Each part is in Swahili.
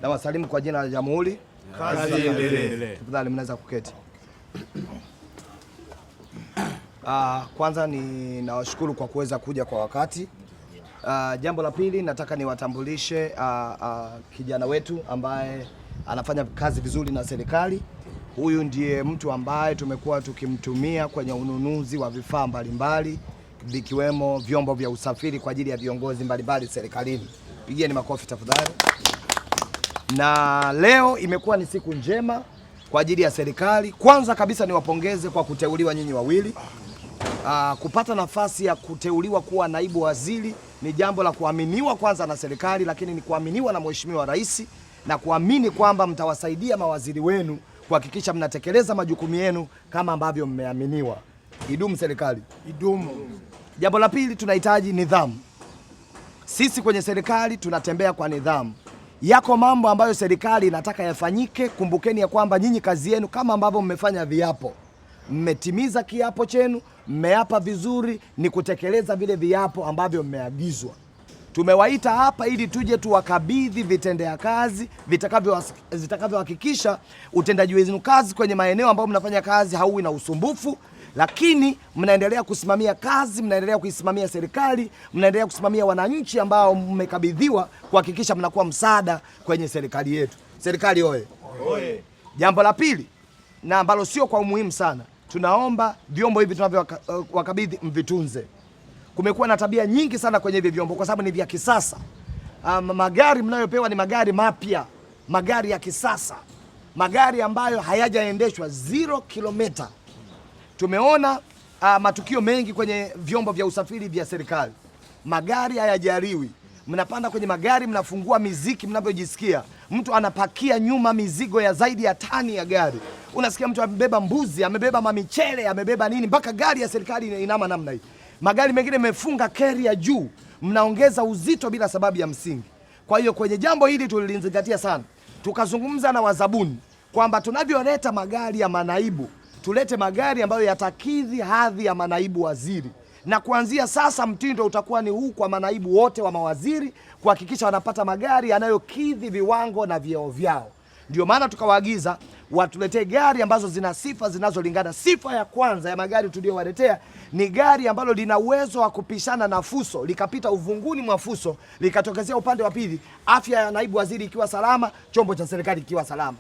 Na wasalimu kwa jina la Jamhuri. Kazi iendelee. Tafadhali mnaweza kuketi. Kwanza ninawashukuru kwa kuweza kuja kwa wakati. Jambo la pili nataka niwatambulishe kijana wetu ambaye anafanya kazi vizuri na serikali. Huyu ndiye mtu ambaye tumekuwa tukimtumia kwenye ununuzi wa vifaa mbalimbali vikiwemo vyombo vya usafiri kwa ajili ya viongozi mbalimbali serikalini. Pigieni makofi tafadhali. Na leo imekuwa ni siku njema kwa ajili ya serikali. Kwanza kabisa niwapongeze kwa kuteuliwa nyinyi wawili. Kupata nafasi ya kuteuliwa kuwa naibu waziri ni jambo la kuaminiwa kwanza na serikali, lakini ni kuaminiwa na Mheshimiwa Rais na kuamini kwamba mtawasaidia mawaziri wenu kuhakikisha mnatekeleza majukumu yenu kama ambavyo mmeaminiwa. Idumu serikali. Idumu. Jambo la pili, tunahitaji nidhamu. Sisi kwenye serikali tunatembea kwa nidhamu. Yako mambo ambayo serikali inataka yafanyike. Kumbukeni ya kwamba nyinyi kazi yenu kama ambavyo mmefanya viapo, mmetimiza kiapo chenu, mmeapa vizuri, ni kutekeleza vile viapo ambavyo mmeagizwa. Tumewaita hapa ili tuje tuwakabidhi vitendea kazi vitakavyohakikisha utendaji wenu kazi kwenye maeneo ambayo mnafanya kazi hauwi na usumbufu, lakini mnaendelea kusimamia kazi, mnaendelea kuisimamia serikali, mnaendelea kusimamia wananchi ambao mmekabidhiwa kuhakikisha mnakuwa msaada kwenye serikali yetu. Serikali oye! Oye! Jambo la pili na ambalo sio kwa umuhimu sana, tunaomba vyombo hivi tunavyowakabidhi mvitunze. Kumekuwa na tabia nyingi sana kwenye hivi vyombo kwa sababu ni vya kisasa. Magari mnayopewa ni magari mapya, magari ya kisasa, magari ambayo hayajaendeshwa 0 kilomita. Tumeona matukio mengi kwenye vyombo vya usafiri vya serikali. Magari hayajariwi. Mnapanda kwenye magari, mnafungua miziki mnavyojisikia. Mtu anapakia nyuma mizigo ya zaidi ya tani ya gari. Unasikia mtu amebeba mbuzi, amebeba mamichele, amebeba nini, mpaka gari ya serikali inama namna hii. Magari mengine mefunga carrier juu. Mnaongeza uzito bila sababu ya msingi. Kwa hiyo kwenye jambo hili tulizingatia sana. Tukazungumza na wazabuni kwamba tunavyoleta magari ya manaibu, tulete magari ambayo yatakidhi hadhi ya manaibu waziri. Na kuanzia sasa mtindo utakuwa ni huu kwa manaibu wote wa mawaziri kuhakikisha wanapata magari yanayokidhi viwango na vyeo vyao. Ndio maana tukawaagiza watuletee gari ambazo zina sifa zinazolingana. Sifa ya kwanza ya magari tuliyowaletea ni gari ambalo lina uwezo wa kupishana na fuso, likapita uvunguni mwa fuso, likatokezea upande wa pili, afya ya naibu waziri ikiwa salama, chombo cha serikali ikiwa salama.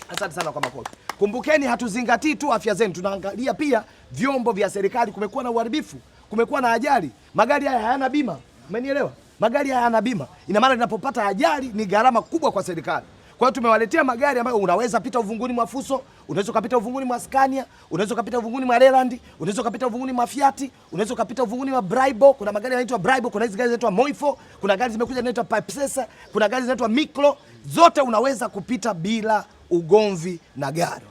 Asante sana kwa makofi. Kumbukeni hatuzingatii tu afya zenu, tunaangalia pia vyombo vya serikali. Kumekuwa na uharibifu, kumekuwa na ajali. Magari haya hayana bima. Umenielewa? Magari haya hayana bima. Ina maana linapopata ajali ni gharama kubwa kwa serikali. Kwa hiyo tumewaletea magari ambayo unaweza pita uvunguni mwa fuso, unaweza kupita uvunguni mwa Scania, unaweza kupita uvunguni mwa Leland, unaweza kupita uvunguni mwa Fiat, unaweza kupita uvunguni mwa Braibo. Kuna magari yanaitwa Braibo, kuna hizo gari zinaitwa Moifo, kuna gari zimekuja zinaitwa Pipesesa, kuna gari zinaitwa Miklo. Zote unaweza kupita bila ugomvi na gari.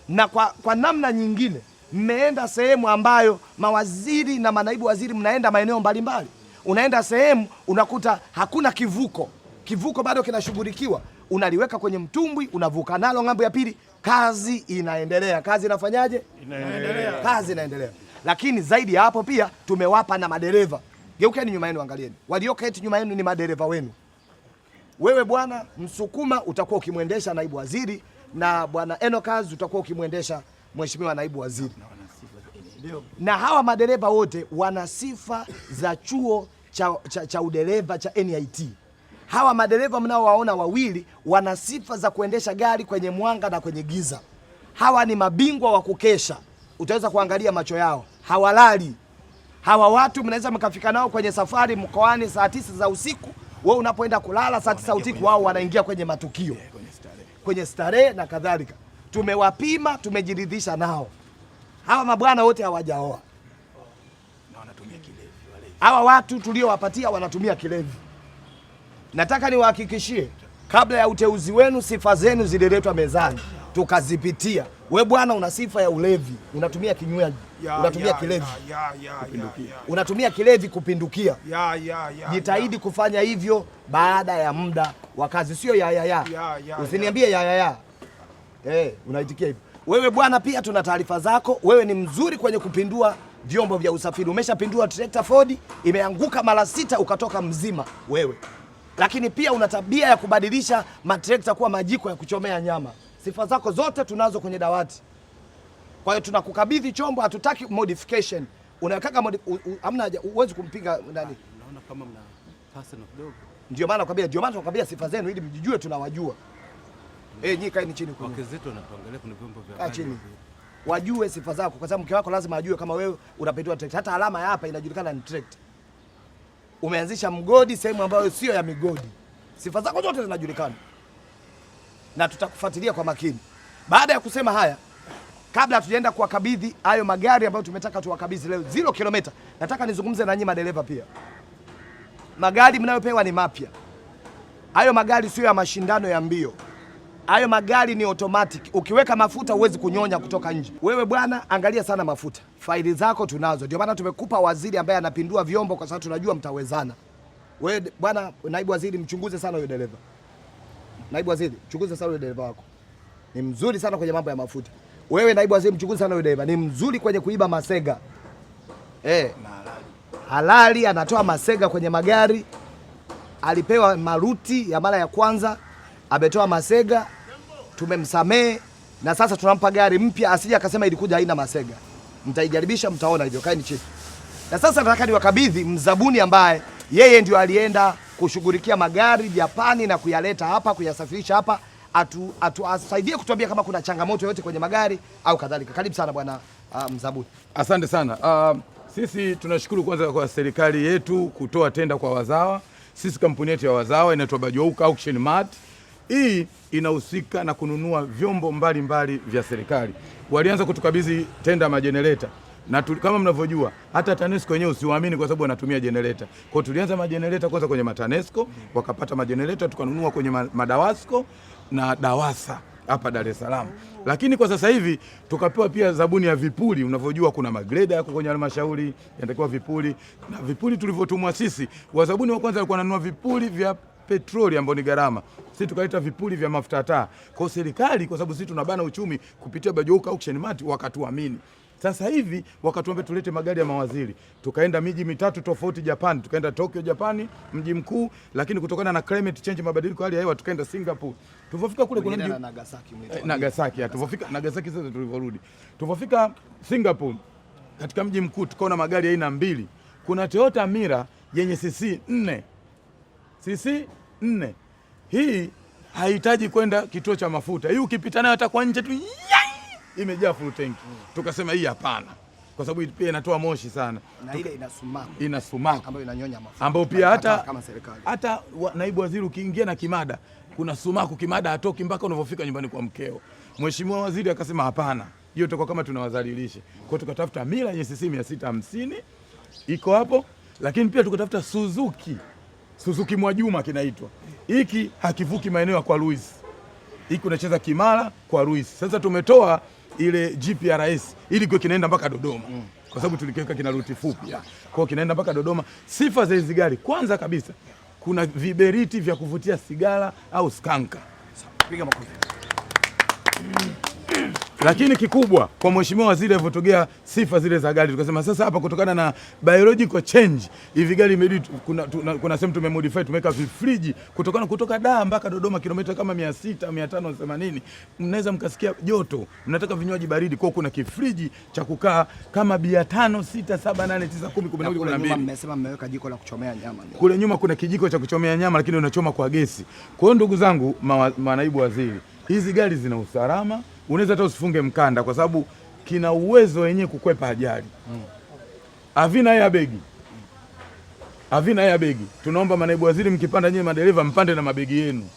Na kwa namna nyingine mmeenda sehemu ambayo mawaziri na manaibu waziri mnaenda maeneo mbalimbali. Unaenda sehemu unakuta hakuna kivuko. Kivuko bado kinashughulikiwa. Unaliweka kwenye mtumbwi, unavuka nalo ng'ambo ya pili, kazi inaendelea. Kazi inafanyaje? Inaendelea. Kazi inaendelea. Lakini zaidi ya hapo pia tumewapa na madereva. Geukeni nyuma yenu, angalieni. Walioketi nyuma yenu ni madereva wenu. Wewe bwana Msukuma utakuwa ukimwendesha naibu waziri, na bwana Enokazi utakuwa ukimwendesha mheshimiwa naibu waziri. Na hawa madereva wote wana sifa za chuo cha udereva cha NIT. Hawa madereva mnaowaona wawili wana sifa za kuendesha gari kwenye mwanga na kwenye giza. Hawa ni mabingwa wa kukesha. Utaweza kuangalia macho yao. Hawalali. Hawa watu mnaweza mkafika nao kwenye safari mkoani saa 9 za usiku. Wewe unapoenda kulala saa 9 usiku, wao wanaingia kwenye matukio, kwenye starehe na kadhalika. Tumewapima, tumejiridhisha nao. Hawa mabwana wote hawajaoa. Na wanatumia kilevi wale. Hawa watu tuliowapatia wanatumia kilevi. Nataka niwahakikishie kabla ya uteuzi wenu sifa zenu zililetwa mezani, tukazipitia. We bwana una sifa ya ulevi, unatumia kinywaji, unatumia kilevi. Unatumia kilevi kupindukia. Jitahidi kufanya hivyo baada ya muda wa kazi, sio ya. Usiniambie ya. Unaitikia hivyo. Wewe bwana pia tuna taarifa zako. Wewe ni mzuri kwenye kupindua vyombo vya usafiri. Umeshapindua trekta Ford, imeanguka mara 6 ukatoka mzima wewe. lakini pia una tabia ya kubadilisha matrekta kuwa majiko ya kuchomea nyama. Sifa zako zote tunazo kwenye dawati. Kwa hiyo tunakukabidhi chombo, hatutaki modification. Unaweka hamna, uwezi kumpiga ndani. Naona kama mna personal kidogo. Ndio maana tunakwambia sifa zenu ili mjijue tunawajua. Nyinyi kaeni chini kwa. Wake zetu wanatuangalia kuna vyombo vya habari. Chini. Wajue sifa zako kwa sababu mke wako lazima ajue kama wewe unapetiwa trekta. Hata alama ya hapa inajulikana ni trekta. Umeanzisha mgodi sehemu ambayo sio ya migodi. Sifa zako zote zinajulikana. Na tutakufuatilia kwa makini. Baada ya kusema haya, kabla hatujaenda kuwakabidhi hayo magari ambayo tumetaka tuwakabidhi leo 0 kilomita, nataka nizungumze na nyinyi madereva pia. Magari mnayopewa ni mapya. Hayo magari sio ya mashindano ya mbio. Hayo magari ni automatic. Ukiweka mafuta huwezi kunyonya kutoka nje. Wewe bwana, angalia sana mafuta. Faili zako tunazo. Ndio maana tumekupa waziri ambaye anapindua vyombo kwa sababu tunajua mtawezana. Wewe bwana naibu waziri, mchunguze sana huyo dereva. Naibu waziri, mchunguze sana huyo dereva wako. Ni mzuri sana kwenye mambo ya mafuta. Wewe naibu waziri, mchunguze sana huyo dereva. Ni mzuri kwenye kuiba masega. Halali anatoa masega kwenye magari. Alipewa maruti ya mara ya kwanza, ametoa masega, tumemsamee na sasa tunampa gari mpya, asije akasema ilikuja haina masega. Mtaijaribisha, mtaona hivyo. Kaeni chini. Na sasa nataka niwakabidhi mzabuni ambaye yeye ndio alienda kushughulikia magari Japani na kuyaleta hapa, kuyasafirisha hapa, atusaidie kutuambia kama kuna changamoto yoyote kwenye magari au kadhalika. Karibu sana bwana mzabuni. Asante sana. Sisi tunashukuru kwanza kwa serikali yetu kutoa tenda kwa wazawa. Sisi kampuni yetu ya wazawa inaitwa Bajouka Auction Mart. Hii inahusika na kununua vyombo mbalimbali vya serikali. Walianza kutukabidhi tenda majenereta. Na kama mnavyojua hata TANESCO wenyewe usiwaamini kwa sababu wanatumia jenereta. Kwa hiyo tulianza majenereta kwanza kwenye TANESCO, wakapata majenereta tukanunua kwenye Madawasco na Dawasa hapa Dar es Salaam. Lakini kwa sasa hivi tukapewa pia zabuni ya vipuli. Unavyojua kuna magreda yako kwenye halmashauri yanatakiwa vipuli, na vipuli tulivyotumwa sisi, wazabuni wa kwanza walikuwa wananunua vipuli vya petroli ambao ni gharama. Sisi tukaleta vipuli vya mafuta taa. Kwa hiyo serikali, kwa sababu sisi tunabana uchumi kupitia Bajouka Auction Mart, wakatuamini. Sasa hivi wakatuambia tulete magari ya mawaziri. Tukaenda miji mitatu tofauti Japan, tukaenda Tokyo Japani, mji mkuu, lakini kutokana na climate change, mabadiliko hali ya hewa, tukaenda Singapore. Tulipofika kule kuna mji Nagasaki, tulipofika Nagasaki sasa tulivorudi. Tulipofika Singapore katika mji mkuu tukaona magari aina mbili. Kuna Toyota Mira yenye cc 4. Cc 4. Hii haihitaji kwenda kituo cha mafuta. Hii ukipita nayo hata kwa nje tu imejaa full tank. Tukasema hii hapana, kwa sababu pia inatoa moshi sana. Na ile ina sumaku ambayo inanyonya mafuta. Ambayo pia hata naibu waziri ukiingia na kimada, kuna sumaku, kimada hatoki mpaka unapofika nyumbani kwa mkeo. Mheshimiwa waziri akasema hapana, hiyo itakuwa kama tunawadhalilisha. Kwa hiyo tukatafuta Mira yenye cc 650 iko hapo, lakini pia tukatafuta Suzuki Mwajuma kinaitwa. Hiki hakivuki maeneo ya kwa Luis. Hiki unacheza Kimara kwa Luis. Sasa tumetoa ile GPRS ili kwa kinaenda mpaka Dodoma. Kwa sababu tulikiweka kina ruti fupi. Kwa hiyo kinaenda mpaka Dodoma. Sifa za hizo gari, kwanza kabisa kuna viberiti vya kuvutia sigara au skanka. Piga makofi. Lakini kikubwa kwa mheshimiwa waziri alivyotogea sifa zile za gari, tukasema sasa hapa kutokana na biological change hivi gari imedit, kuna sehemu tumemodify, tumeweka vifriji kutoka Dar mpaka Dodoma kilomita kama 600 580, mnaweza mkasikia joto, mnataka vinywaji baridi, kwa kuna kifriji cha kukaa kama bia 5 6 7 8 9 10 11 12. Mmesema mmeweka jiko la kuchomea nyama. Kule nyuma kuna kijiko cha kuchomea nyama, lakini unachoma kwa gesi. Kwa hiyo ndugu zangu manaibu waziri, hizi gari zina usalama. Unaweza hata usifunge mkanda kwa sababu kina uwezo wenyewe kukwepa ajali. Havina airbag. Tunaomba manaibu waziri, mkipanda nyinyi madereva mpande na mabegi yenu.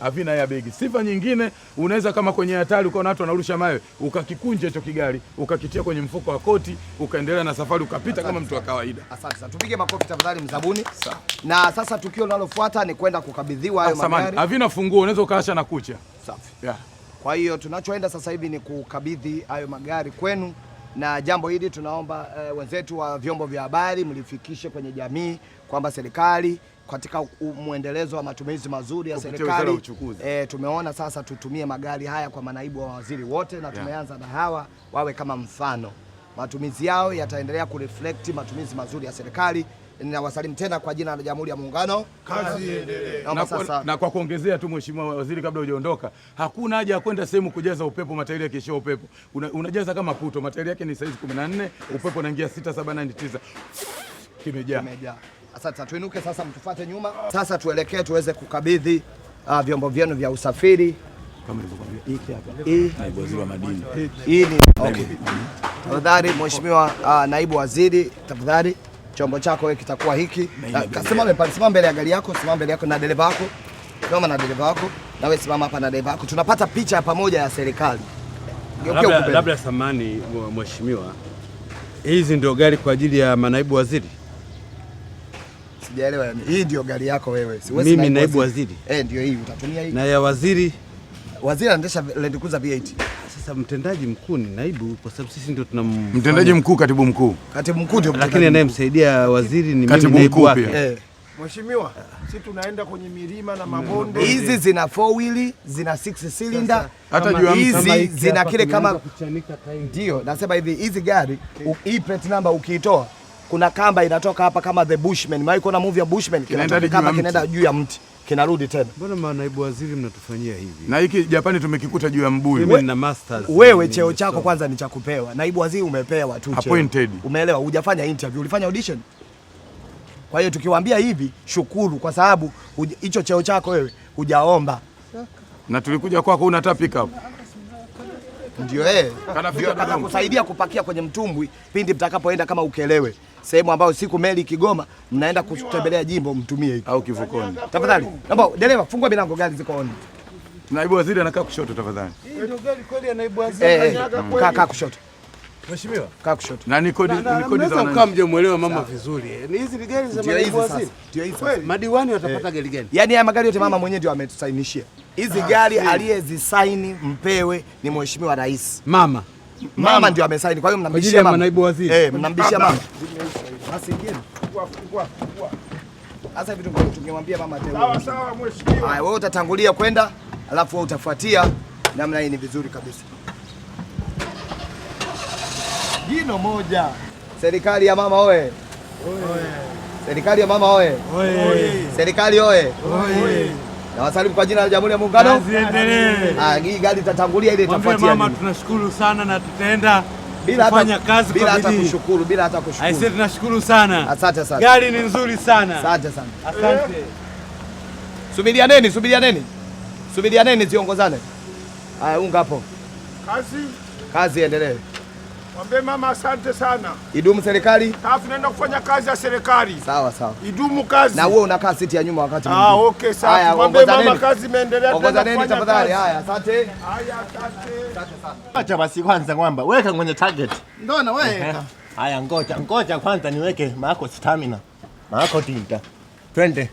Havina airbag. Sifa nyingine, unaweza kama kwenye hatari ukaona watu wanarusha mawe, ukakikunja hicho kigari, ukakitia kwenye mfuko wa koti, ukaendelea na safari, ukapita kama mtu wa kawaida. Asante sana. Tupige makofi tafadhali mzabuni. Na sasa tukio linalofuata ni kwenda kukabidhiwa hayo magari. Havina funguo, unaweza ukaasha na kucha. Safi. Kwa hiyo tunachoenda sasa hivi ni kukabidhi hayo magari kwenu, na jambo hili tunaomba wenzetu wa vyombo vya habari mlifikishe kwenye jamii kwamba serikali katika muendelezo wa matumizi mazuri ya serikali tumeona sasa tutumie magari haya kwa manaibu wa waziri wote, na tumeanza na hawa wawe kama mfano. Matumizi yao yataendelea kureflect matumizi mazuri ya serikali ninawasalimu tena kwa jina la Jamhuri ya Muungano. Kazi iendelee. Na kwa kuongezea tu Mheshimiwa Waziri, kabla hujaondoka, hakuna haja ya kwenda sehemu kujaza upepo, matairi yakiishia upepo. Unajaza kama puto, matairi yake ni size 14, upepo unaingia 6, 7, 8, 9. Kimejaa. Sasa tuinuke sasa, mtufuate nyuma. Sasa tuelekee tuweze kukabidhi vyombo vyenu vya usafiri. Kama nilivyokuambia, hiki hapa. Naibu Waziri wa Madini. Hii ni okay. Tafadhali Mheshimiwa Naibu Waziri, tafadhali chombo chako wewe kitakuwa hiki. Simama mbele ya gari yako, simama mbele yako na dereva wako. Kama na dereva wako, na wewe simama hapa na dereva wako. Tunapata picha pamoja ya serikali. Labda samani Mheshimiwa, hizi ndio gari kwa ajili ya manaibu waziri? Sijaelewa yani. Hii ndio gari yako wewe. Siwezi mimi naibu waziri. Ndio hii utatumia hii. Na ya waziri? Waziri anaendesha Land Cruiser V8. Sasa mtendaji mkuu ni naibu, kwa sababu sisi ndio mtendaji mkuu, katibu mkuu. Katibu mkuu ndio, lakini anayemsaidia waziri ni mimi naibu wake. Mheshimiwa, sisi tunaenda kwenye milima na mabonde. Hizi zina 4 wheel, zina 6 cylinder. Hata juu hizi zina kile kama ndio nasema hivi, hizi gari hii plate number ukiitoa kuna kamba inatoka hapa kama The Bushman. Mimi kuna movie ya Bushman kinatoka kama kinaenda juu ya mti kinarudi tena. Mbona manaibu waziri mnatufanyia hivi? Na hiki Japani tumekikuta juu ya mbuyu. Mimi nina masters. Wewe cheo chako kwanza ni cha kupewa. Naibu waziri umepewa tu cheo. Appointed. Umeelewa? Hujafanya interview, ulifanya audition. Kwa hiyo tukiwaambia hivi, shukuru kwa sababu hicho cheo chako wewe hujaomba. Na tulikuja kwako una hata pick up. Ndio kusaidia kupakia kwenye mtumbwi pindi mtakapoenda kama Ukelewe. Sehemu ambayo siku meli Kigoma mnaenda kutembelea jimbo, mtumie hiki au kivukoni. Tafadhali. Naomba dereva fungua milango, gari ziko on. Naibu waziri anakaa kushoto tafadhali. Ndio gari kweli ya naibu waziri. Kaa kushoto. Mheshimiwa, kaa kushoto. Na ni kodi za wananchi. Kama mjemuelewa mama vizuri. Ni hizi ni gari za naibu waziri. Ndio hizi. Madiwani watapata gari gani? Yaani haya magari yote mama mwenyewe ndio ametusainishia. Hizi gari aliyezisaini mpewe ni Mheshimiwa Rais. Mama ndio amesaini. Kwa hiyo mnambishia mama. Naibu waziri. Mnambishia mama. Basi ingine. Sasa hivi tungemwambia mama tena. Sawa mheshimiwa. Haya, wewe utatangulia kwenda, alafu wewe utafuatia. Namna hii ni vizuri kabisa. Jino moja. Serikali ya mama oye. Serikali ya mama oye. Serikali oye. Na wasalimu kwa jina la Jamhuri ya Muungano. Kazi endelee. Hii gari itatangulia ile itafuatia. Mama tunashukuru sana na tutaenda kufanya kazi bila hata kushukuru, bila hata kushukuru. Aisee, tunashukuru sana. Asante sana. Gari ni nzuri sana. Asante sana. Asante. Subirianeni ziongozane. Haya, unga hapo. Kazi endelee. Mwambie mama asante sana. Idumu serikali. Tunaenda kufanya kazi ya serikali. Sawa. Idumu kazi. Na wewe unakaa siti ya nyuma wakati mwingine. Okay sawa. Mwambie mama kazi imeendelea. Ongozaneni tafadhali. Haya, asante. Asante sana. Acha basi kwanza kwamba weka kwenye target. Ndio na wewe. Haya ngoja kwanza niweke maako stamina. Maako tinta. Twende.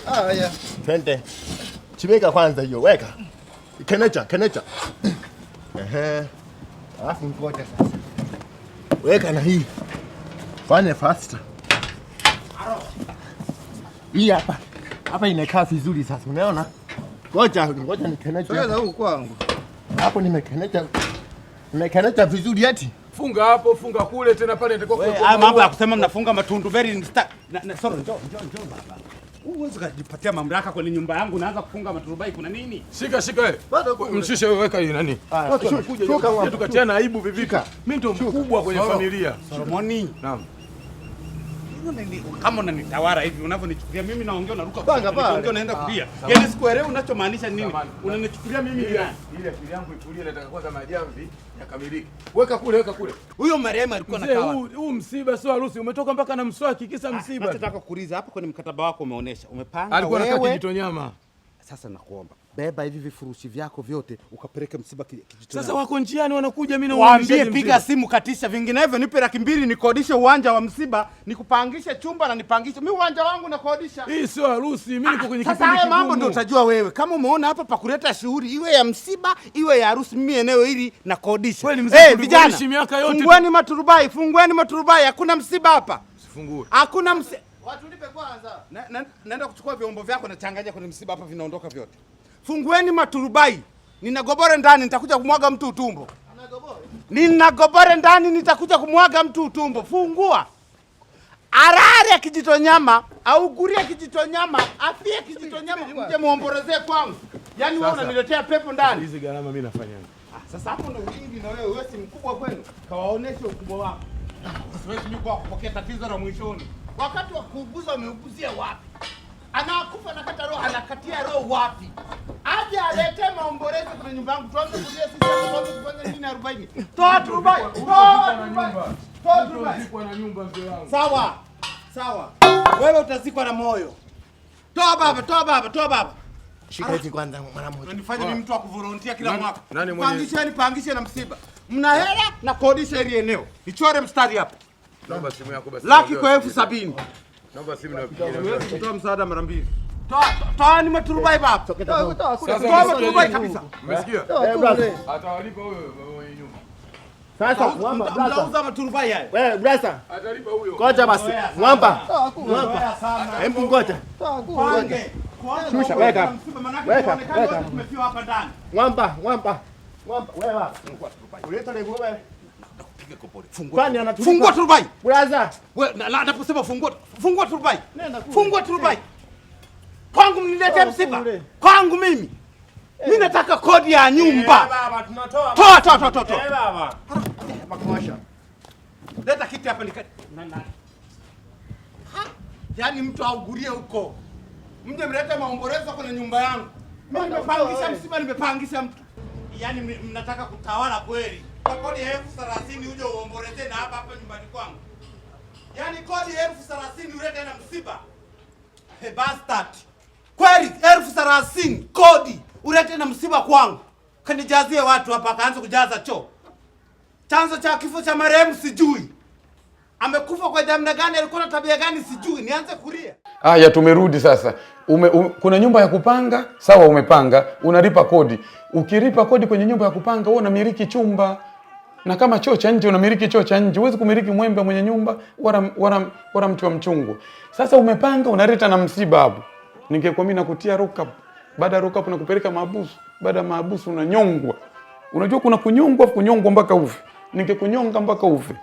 Haya. Twende. Chibeka kwanza hiyo, weka. Kenecha. Alafu ngoja sasa. Weka na hii. Fanya faster. Hii hapa inakaa vizuri sasa. Unaona? Ngoja nikenecha. Sasa huko kwangu. Hapo nimekenecha vizuri eti. Funga hapo, funga kule tena pale ndio kwa. Haya mambo ya kusema mnafunga matundu very sorry, njoo baba. Uweze kujipatia mamlaka kwenye nyumba yangu, naanza kufunga maturubai, kuna nini? Shika wewe. Mshushe wewe, weka hii nani? Kuja tukatiana aibu vipi? Mimi ndo mkubwa kwenye familia. Solomoni. Naam. Kama unanitawala hivi unavyonichukulia mimi, naongea unaruka ongea unaenda kulia. Yaani sikuelewi unachomaanisha nini? Unanichukulia mimi nani? Ile akili yangu itulie, nataka kwanza majamvi yakamilike. Weka kule. Huyo marehemu alikuwa anakaa wapi? Huu msiba sio harusi, umetoka mpaka na mswaki kisa msiba. Nataka kuuliza hapo kwenye mkataba wako umeonyesha umepanga alikuwa anakaa Kijitonyama. Sasa nakuomba beba hivi vifurushi vyako vyote ukapeleke msiba Kijitonyama. Sasa wako njiani wanakuja, mimi nawaambie piga simu katisha, vinginevyo nipe 200,000 nikodishe uwanja wa msiba, nikupangishe chumba na nipangishe. Mimi uwanja wangu nakodisha. Hii sio harusi, mimi niko kwenye kipindi kigumu. Sasa mambo ndio utajua wewe. Kama umeona hapa pa kuleta shughuli iwe ya msiba, iwe ya harusi, mimi eneo hili nakodisha. Vijana, miaka yote. Fungueni maturubai, hakuna msiba hapa. Usifungue. Hakuna msiba. Watu nipe kwanza. Naenda kuchukua vyombo vyako na changanya kwenye msiba hapa, vinaondoka vyote. Fungueni maturubai. Nina gobore ndani, nitakuja kumwaga mtu utumbo. Nina gobore ndani, nitakuja kumwaga mtu utumbo. Fungua. arare Kijitonyama, augurie Kijitonyama, afie Kijitonyama, mje muomborezee kwangu. Yaani wewe unaniletea pepo ndani. Hizi gharama mimi nafanya. Sasa hapo ndo wingi na wewe si mkubwa kwenu. Kawaoneshe ukubwa wako. Siwezi mimi kwa kupokea tatizo la mwishoni. Wakati wa kuuguza umeuguzia wapi? Anakufa nakata roho, anakatia roho wapi? Aje alete maombolezo kwenye nyumba yangu. Tuanze kulia sisi tuanze kufanya nini 40? Toa turubai. Toa turubai. Toa turubai. Utazikwa na nyumba mzee wangu. Sawa. Sawa. Wewe utazikwa na moyo. Toa baba, toa baba, toa baba. Shika hizi kwanza mara moja. Unanifanya mimi mtu wa kuvolunteer kila mwaka. Nani mwenye? Pangishe na msiba. Mna hela na kodisha ile eneo. Nichore mstari hapa. Naomba simu yako basi. Laki kwa 70,000. Naomba simu na pigia. Toa msaada mara 2. Toa ni maturubai baba. Toa maturubai kabisa. Umesikia? Brother. Atawalipa huyo mwenye nyumba. Sasa mwamba brother. Mtauza maturubai haya. Wewe brother. Atalipa huyo. Ngoja basi. Mwamba. Mwamba. Hebu ngoja. Pange. Shusha, weka. Weka. Tumefiwa hapa ndani. Mwamba. Mwamba. Wewe hapa. Uleta lego wewe. Kwani anatulipa? Fungua turubai. Brother. Wewe naposema fungua turubai. Fungua turubai. Kwangu mniletee msiba. Kwangu mimi. Mimi nataka kodi ya nyumba. Baba tunatoa. Toa. Baba. Makumasha. Leta kiti hapa nikati. Yaani mtu augurie huko. Mje mlete maombolezo kwenye nyumba yangu. Mimi nimepangisha msiba, nimepangisha mtu. Yaani mnataka kutawala kweli. Kwa kodi ya 30,000 uje uomboleze na hapa nyumbani kwangu. Yaani kodi ya 30,000 ulete na msiba. He bastard. Kweli 30,000 kodi ulete na msiba kwangu. Kanijazie watu hapa kaanza kujaza choo. Chanzo cha kifo cha marehemu sijui. Amekufa kwa namna gani, alikuwa na tabia gani sijui. Nianze kulia. Haya, tumerudi sasa. Kuna nyumba ya kupanga, sawa, umepanga, unalipa kodi. Ukilipa kodi kwenye nyumba ya kupanga, wewe unamiliki chumba. Na kama choo cha nje unamiliki choo cha nje. Huwezi kumiliki mwembe mwenye nyumba wala mti wa mchungwa. Sasa umepanga, unaleta na msiba hapo. Ningekuwa mimi nakutia rock up. Baada ya rock up nakupeleka mahabusu. Baada ya mahabusu unanyongwa. Unajua kuna kunyongwa mpaka ufe. Ningekunyonga mpaka ufe.